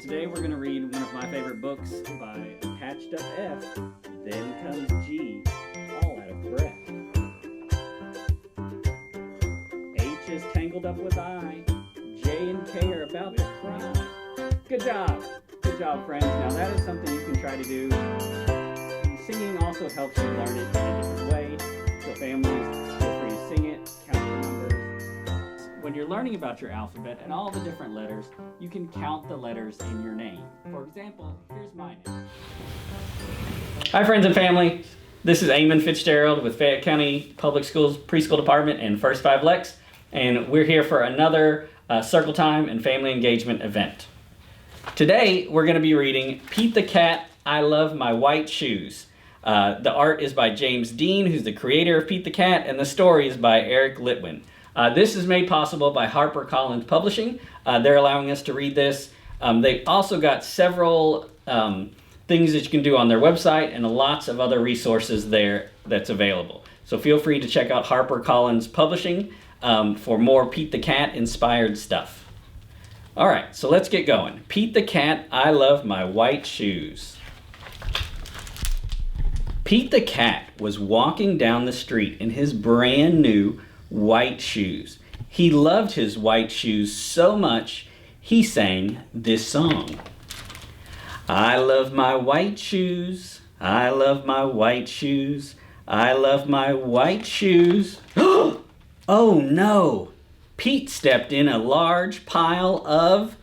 Today we're going to read one of my favorite books by Patched Up F, Then Comes G, all out of breath. H is tangled up with I, J and K are about to cry. Good job! Good job, friends. Now that is something you can try to do. Singing also helps you learn it in a different way. So families, feel free to sing it, count the numbers. When you're learning about your alphabet and all the different letters, you can count the letters in your name. For example, here's my name. Hi friends and family, this is Eamonn Fitzgerald with Fayette County Public Schools Preschool Department and First 5 Lex, and we're here for another Circle Time and Family Engagement event. Today we're going to be reading Pete the Cat, I Love My White Shoes. The art is by James Dean, who's the creator of Pete the Cat, and the story is by Eric Litwin. This is made possible by HarperCollins Publishing. They're allowing us to read this. They've also got several things that you can do on their website and lots of other resources there that's available. So feel free to check out HarperCollins Publishing for more Pete the Cat inspired stuff. All right, so let's get going. Pete the Cat, I Love My White Shoes. Pete the Cat was walking down the street in his brand new white shoes. He loved his white shoes so much, he sang this song. I love my white shoes, I love my white shoes, I love my white shoes. Oh no! Pete stepped in a large pile of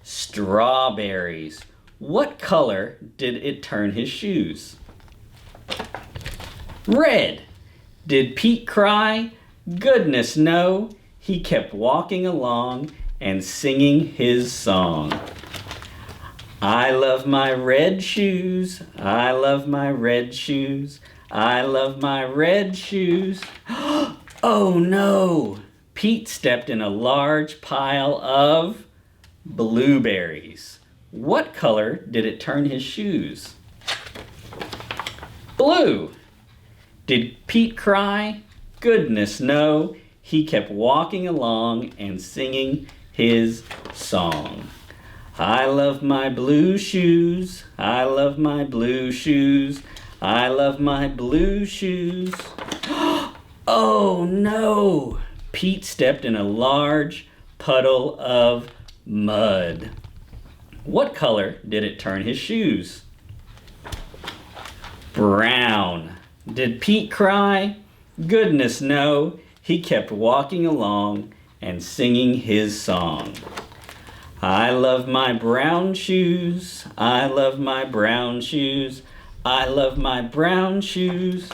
strawberries. What color did it turn his shoes? Red. Did Pete cry? Goodness no, he kept walking along and singing his song. I love my red shoes, I love my red shoes, I love my red shoes. Oh no, Pete stepped in a large pile of blueberries. What color did it turn his shoes? Blue. Did Pete cry? Goodness no, he kept walking along and singing his song. I love my blue shoes, I love my blue shoes, I love my blue shoes. Oh no, Pete stepped in a large puddle of mud. What color did it turn his shoes? Brown. Did Pete cry? Goodness no, he kept walking along and singing his song. I love my brown shoes, I love my brown shoes, I love my brown shoes.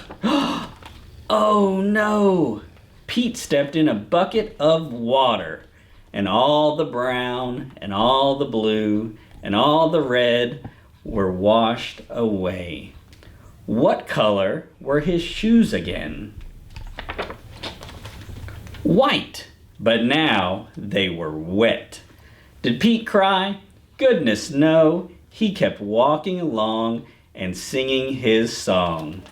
Oh no, Pete stepped in a bucket of water, and all the brown and all the blue and all the red were washed away. What color were his shoes again? White, but now they were wet. Did Pete cry? Goodness no, he kept walking along and singing his song.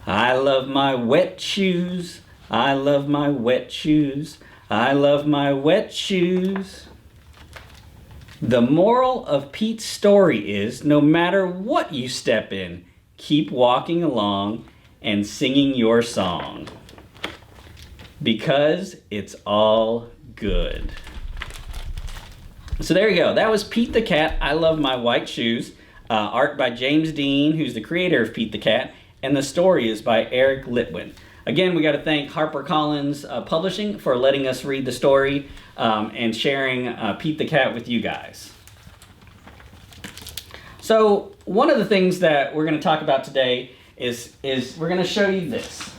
I love my wet shoes, I love my wet shoes, I love my wet shoes. The moral of Pete's story is no matter what you step in, keep walking along and singing your song. Because it's all good. So there you go. That was Pete the Cat, I Love My White Shoes. Art by James Dean, who's the creator of Pete the Cat. And the story is by Eric Litwin. Again, we got to thank HarperCollins Publishing for letting us read the story and sharing Pete the Cat with you guys. So one of the things that we're going to talk about today is we're going to show you this.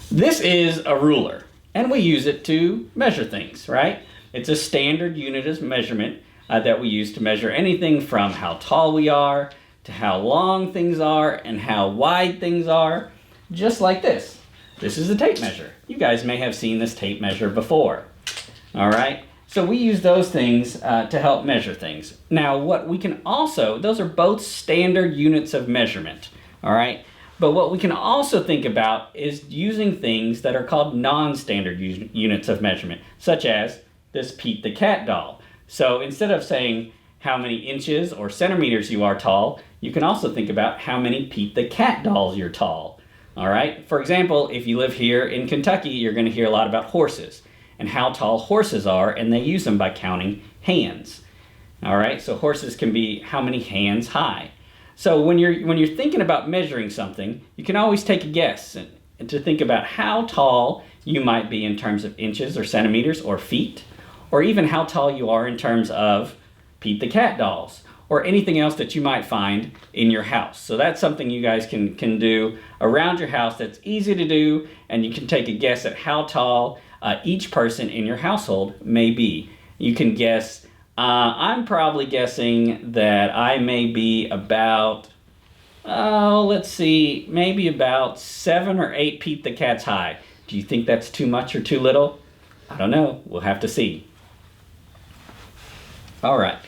This is a ruler, and we use it to measure things, right? It's a standard unit of measurement that we use to measure anything from how tall we are to how long things are and how wide things are, just like this. This is a tape measure. You guys may have seen this tape measure before, all right? So we use those things to help measure things. Now, what we can also, those are both standard units of measurement, all right? But what we can also think about is using things that are called non-standard units of measurement, such as this Pete the Cat doll. So instead of saying how many inches or centimeters you are tall, you can also think about how many Pete the Cat dolls you're tall. All right? For example, if you live here in Kentucky, you're going to hear a lot about horses and how tall horses are, and they use them by counting hands. All right? So horses can be how many hands high. So when you're thinking about measuring something, you can always take a guess and to think about how tall you might be in terms of inches or centimeters or feet, or even how tall you are in terms of Pete the Cat dolls, or anything else that you might find in your house. So that's something you guys can do around your house that's easy to do, and you can take a guess at how tall each person in your household may be. You can guess, I'm probably guessing that I may be about, let's see, maybe about 7 or 8 Pete the Cats high. Do you think that's too much or too little? I don't know. We'll have to see. All right.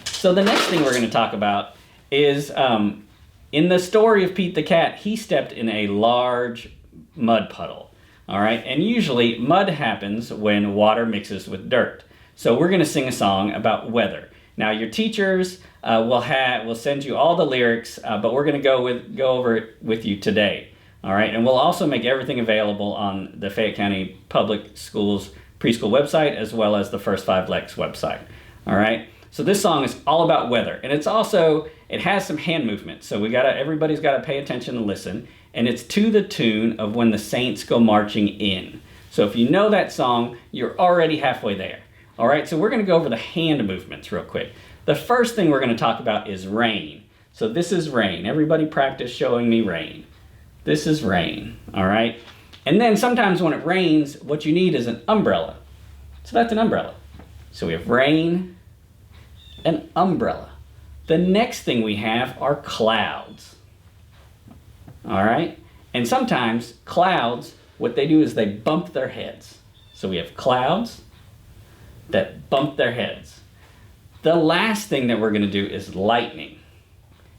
So the next thing we're going to talk about is in the story of Pete the Cat, he stepped in a large mud puddle. All right. And usually mud happens when water mixes with dirt. So we're going to sing a song about weather. Now your teachers will send you all the lyrics, but we're going to go over it with you today. All right, and we'll also make everything available on the Fayette County Public Schools preschool website as well as the First 5 Lex website. All right, so this song is all about weather, and it has some hand movement. So everybody's got to pay attention and listen, and it's to the tune of When the Saints Go Marching In. So if you know that song, you're already halfway there. All right, so we're going to go over the hand movements real quick. The first thing we're going to talk about is rain. So this is rain. Everybody practice showing me rain. This is rain, all right? And then sometimes when it rains, what you need is an umbrella. So that's an umbrella. So we have rain, an umbrella. The next thing we have are clouds, all right? And sometimes clouds, what they do is they bump their heads. So we have clouds that bump their heads. The last thing that we're going to do is lightning.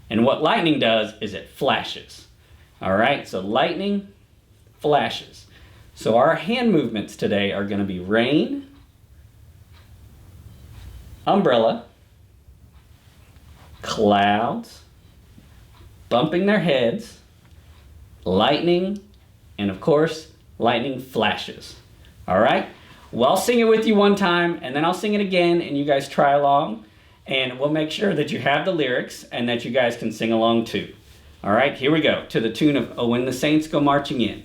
And what lightning does is it flashes. All right, so lightning flashes. So our hand movements today are going to be rain, umbrella, clouds, bumping their heads, lightning, and of course, lightning flashes. All right? Well, I'll sing it with you one time, and then I'll sing it again, and you guys try along, and we'll make sure that you have the lyrics and that you guys can sing along too. All right, here we go, to the tune of Oh, When the Saints Go Marching In.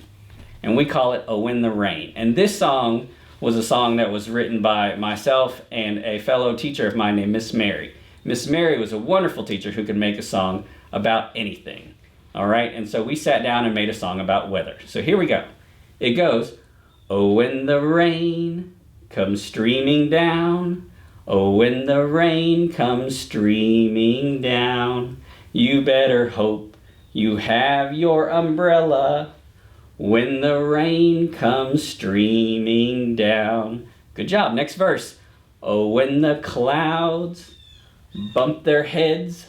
And we call it Oh, When the Rain. And this song was a song that was written by myself and a fellow teacher of mine named Miss Mary. Miss Mary was a wonderful teacher who could make a song about anything. All right, and so we sat down and made a song about weather. So here we go. It goes, oh, when the rain comes streaming down, oh, when the rain comes streaming down, you better hope you have your umbrella when the rain comes streaming down. Good job. Next verse. Oh, when the clouds bump their heads,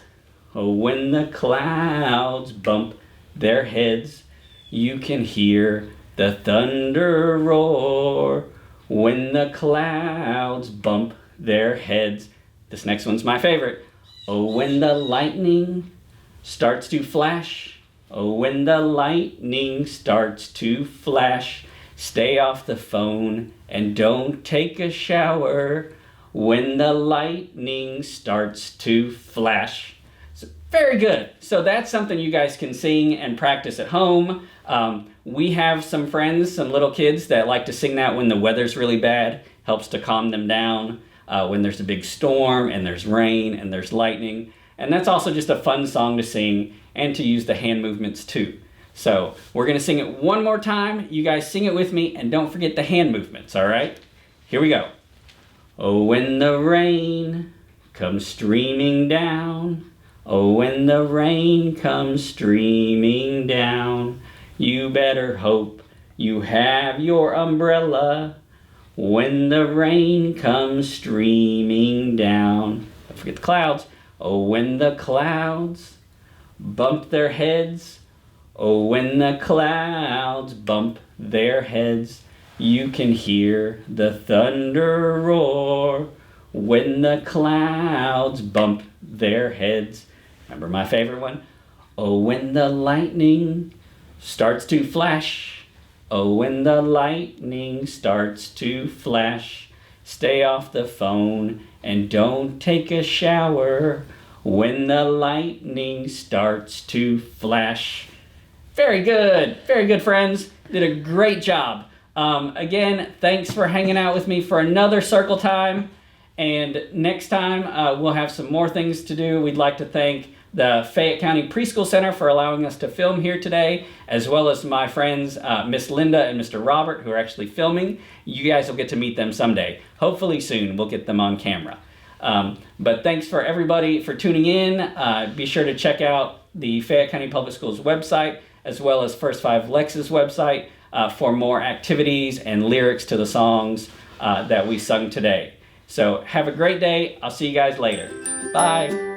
oh, when the clouds bump their heads, you can hear the thunder roar. When the clouds bump their heads. This next one's my favorite. Oh, when the lightning starts to flash, oh, when the lightning starts to flash, stay off the phone and don't take a shower when the lightning starts to flash. So, very good. So that's something you guys can sing and practice at home. We have some friends, some little kids that like to sing that when the weather's really bad. Helps to calm them down when there's a big storm and there's rain and there's lightning. And that's also just a fun song to sing and to use the hand movements too. So we're going to sing it one more time. You guys sing it with me and don't forget the hand movements, all right? Here we go. Oh, when the rain comes streaming down, oh, when the rain comes streaming down, you better hope you have your umbrella when the rain comes streaming down. Don't forget the clouds. Oh, when the clouds bump their heads, oh, when the clouds bump their heads, you can hear the thunder roar. when the clouds bump their heads. Remember my favorite one? Oh, when the lightning starts to flash. Oh, when the lightning starts to flash. Stay off the phone and don't take a shower when the lightning starts to flash. Very good, friends. Did a great job. Again, thanks for hanging out with me for another circle time. And next time, we'll have some more things to do. We'd like to thank the Fayette County Preschool Center for allowing us to film here today, as well as my friends, Miss Linda and Mr. Robert, who are actually filming. You guys will get to meet them someday. Hopefully soon, we'll get them on camera. But thanks for everybody for tuning in. Be sure to check out the Fayette County Public Schools website, as well as First Five Lex's website for more activities and lyrics to the songs that we sung today. So have a great day. I'll see you guys later. Bye.